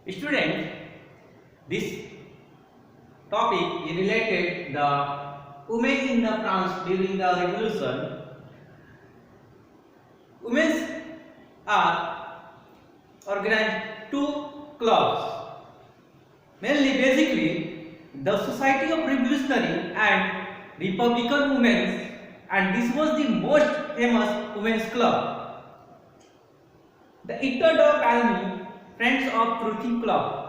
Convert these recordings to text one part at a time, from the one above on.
Student, this topic is related the women in the France during the revolution. Women are organized two clubs. Mainly, basically, the Society of Revolutionary and Republican Women, and this was the most famous women's club. The Interdog Army Friends of Truth Club.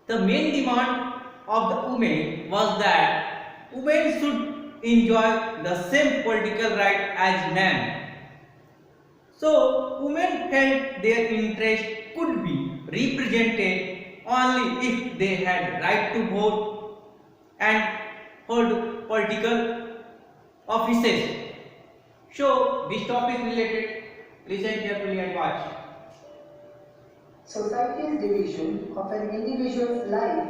The main demand of the women was that women should enjoy the same political right as men. So, women felt their interest could be represented only if they had right to vote and hold political offices. So, this topic related, listen carefully and watch. Society's division of an individual's life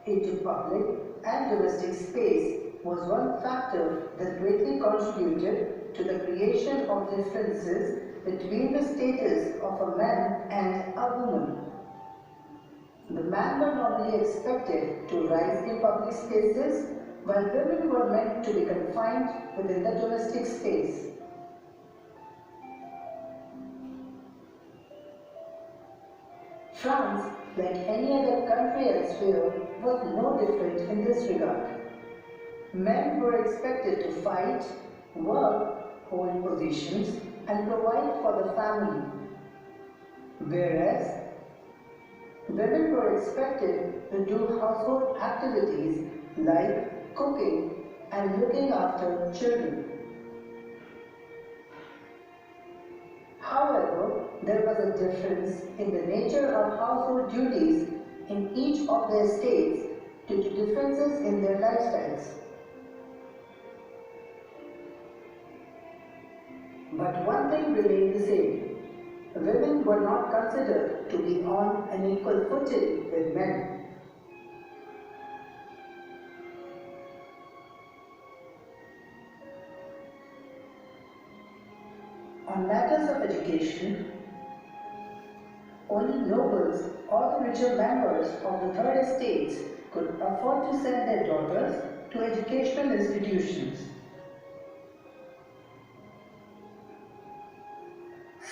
into public and domestic space was one factor that greatly contributed to the creation of differences between the status of a man and a woman. The men were normally expected to rise in public spaces, while women were meant to be confined within the domestic space. France, like any other country elsewhere, was no different in this regard. Men were expected to fight, work, hold positions, and provide for the family, whereas women were expected to do household activities like cooking and looking after children. However, there was a difference in the nature of household duties in each of their states due to differences in their lifestyles. But one thing remained the same. Women were not considered to be on an equal footing with men. On matters of education, only nobles or the richer members of the third estates could afford to send their daughters to educational institutions.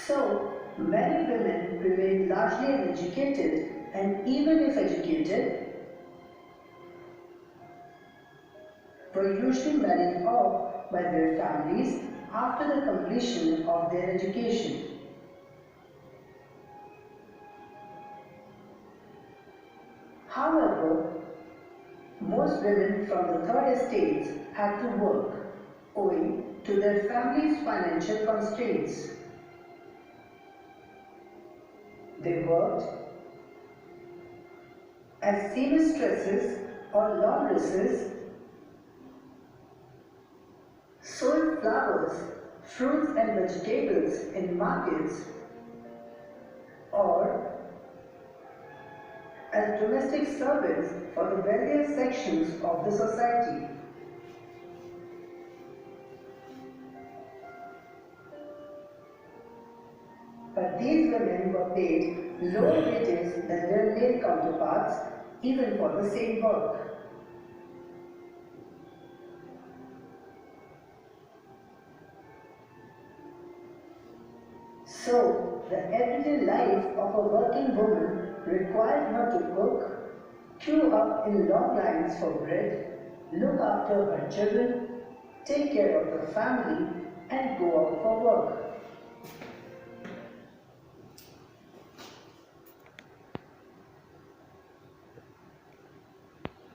So, many women remained largely uneducated, and even if educated, were usually married off by their families after the completion of their education. However, most women from the third estates had to work owing to their families' financial constraints. They worked as seamstresses or laundresses, sold flowers, fruits and vegetables in markets, or as domestic servants for the wealthier sections of the society. But these women were paid lower wages than their male counterparts, even for the same work. So, the everyday life of a working woman required her to cook, queue up in long lines for bread, look after her children, take care of the family, and go out for work.